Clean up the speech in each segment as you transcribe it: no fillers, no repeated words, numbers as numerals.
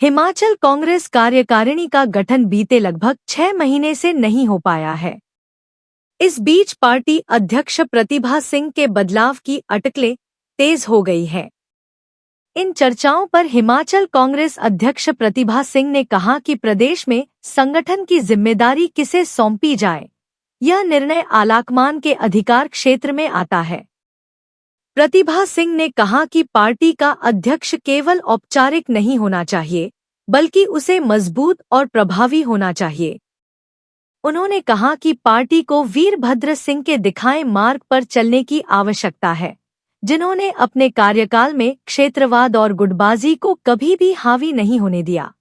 हिमाचल कांग्रेस कार्यकारिणी का गठन बीते लगभग 6 महीने से नहीं हो पाया है। इस बीच पार्टी अध्यक्ष प्रतिभा सिंह के बदलाव की अटकलें तेज हो गई है। इन चर्चाओं पर हिमाचल कांग्रेस अध्यक्ष प्रतिभा सिंह ने कहा कि प्रदेश में संगठन की जिम्मेदारी किसे सौंपी जाए, यह निर्णय आलाकमान के अधिकार क्षेत्र में आता है। प्रतिभा सिंह ने कहा कि पार्टी का अध्यक्ष केवल औपचारिक नहीं होना चाहिए, बल्कि उसे मजबूत और प्रभावी होना चाहिए। उन्होंने कहा कि पार्टी को वीरभद्र सिंह के दिखाए मार्ग पर चलने की आवश्यकता है, जिन्होंने अपने कार्यकाल में क्षेत्रवाद और गुटबाजी को कभी भी हावी नहीं होने दिया।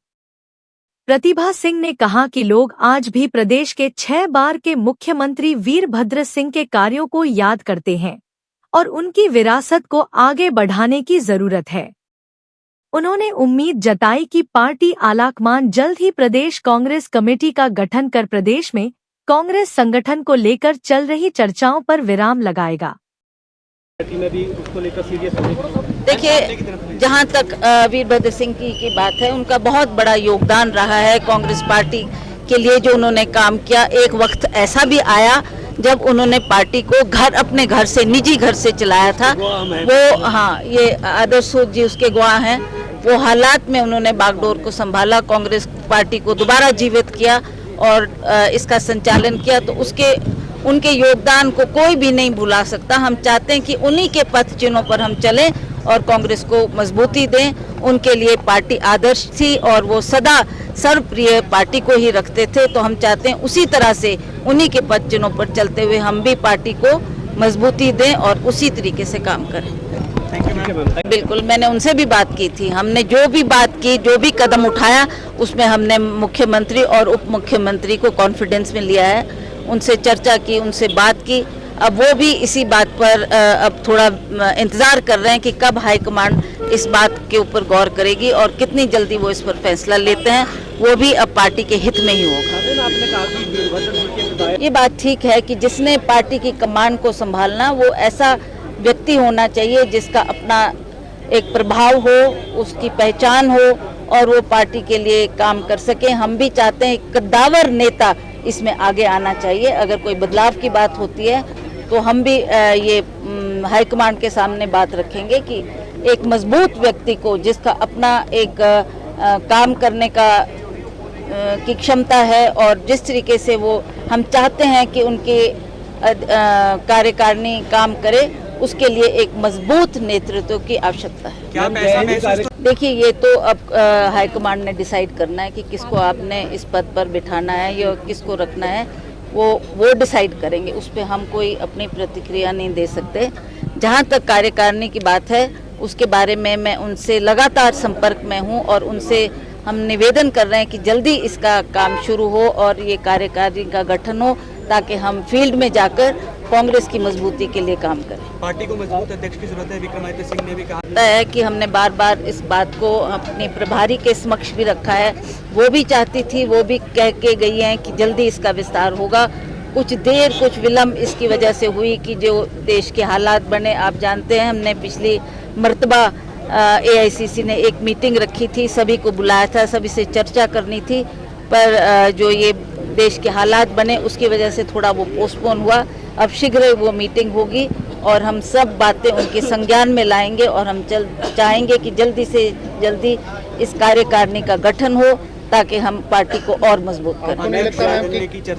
प्रतिभा सिंह ने कहा कि लोग आज भी प्रदेश के 6 बार के मुख्यमंत्री वीरभद्र सिंह के कार्यों को याद करते हैं और उनकी विरासत को आगे बढ़ाने की जरूरत है। उन्होंने उम्मीद जताई कि पार्टी आलाकमान जल्द ही प्रदेश कांग्रेस कमेटी का गठन कर प्रदेश में कांग्रेस संगठन को लेकर चल रही चर्चाओं पर विराम लगाएगा। देखिए, जहां तक वीरभद्र सिंह की बात है, उनका बहुत बड़ा योगदान रहा है कांग्रेस पार्टी के लिए। जो उन्होंने काम किया, एक वक्त ऐसा भी आया जब उन्होंने पार्टी को अपने घर से, निजी घर से चलाया था। वो ये आदर्श सूद जी उसके गवाह हैं। वो हालात में उन्होंने बागडोर को संभाला, कांग्रेस पार्टी को दोबारा जीवित किया और इसका संचालन किया। तो उनके योगदान को कोई भी नहीं भुला सकता। हम चाहते हैं कि उन्हीं के पथ चिन्हों पर हम चलें और कांग्रेस को मजबूती दें। उनके लिए पार्टी आदर्श थी और वो सदा सर्वप्रिय पार्टी को ही रखते थे। तो हम चाहते हैं उसी तरह से उन्हीं के पथ चिन्हों पर चलते हुए हम भी पार्टी को मजबूती दें और उसी तरीके से काम करें। बिल्कुल, मैंने उनसे भी बात की थी। हमने जो भी बात की, जो भी कदम उठाया, उसमें हमने मुख्यमंत्री और उप मुख्यमंत्री को कॉन्फिडेंस में लिया है। उनसे चर्चा की, उनसे बात की। अब वो भी इसी बात पर अब थोड़ा इंतज़ार कर रहे हैं कि कब हाईकमांड इस बात के ऊपर गौर करेगी और कितनी जल्दी वो इस पर फैसला लेते हैं। वो भी अब पार्टी के हित में ही होगा। ये बात ठीक है कि जिसने पार्टी की कमान को संभालना, वो ऐसा व्यक्ति होना चाहिए जिसका अपना एक प्रभाव हो, उसकी पहचान हो और वो पार्टी के लिए काम कर सके। हम भी चाहते हैं कद्दावर नेता इसमें आगे आना चाहिए। अगर कोई बदलाव की बात होती है तो हम भी ये हाईकमांड के सामने बात रखेंगे कि एक मजबूत व्यक्ति को, जिसका अपना एक काम करने की क्षमता है और जिस तरीके से वो हम चाहते हैं कि उनकी कार्यकारिणी काम करे, उसके लिए एक मजबूत नेतृत्व की आवश्यकता है। देखिए, ये तो अब हाईकमांड ने डिसाइड करना है कि किसको आपने इस पद पर बिठाना है या किसको रखना है। वो डिसाइड करेंगे। उस पर हम कोई अपनी प्रतिक्रिया नहीं दे सकते। जहाँ तक कार्यकारिणी की बात है, उसके बारे में मैं उनसे लगातार संपर्क में हूँ और उनसे हम निवेदन कर रहे हैं कि जल्दी इसका काम शुरू हो और ये कार्यकारिणी का गठन हो, ताकि हम फील्ड में जाकर कांग्रेस की मजबूती के लिए काम करें। पार्टी को मजबूत अध्यक्ष की जरूरत है। विक्रमादित्य सिंह ने भी कहा है कि हमने बार बार इस बात को अपने प्रभारी के समक्ष भी रखा है। वो भी चाहती थी, वो भी कह के गई हैं कि जल्दी इसका विस्तार होगा। कुछ देर, कुछ विलम्ब इसकी वजह से हुई कि जो देश के हालात बने, आप जानते हैं। हमने पिछली मर्तबा AICC ने एक मीटिंग रखी थी, सभी को बुलाया था, सभी से चर्चा करनी थी, पर जो ये देश के हालात बने उसकी वजह से थोड़ा वो पोस्टपोन हुआ। अब शीघ्र वो मीटिंग होगी और हम सब बातें उनके संज्ञान में लाएंगे और हम चाहेंगे कि जल्दी से जल्दी इस कार्यकारिणी का गठन हो, ताकि हम पार्टी को और मजबूत करें।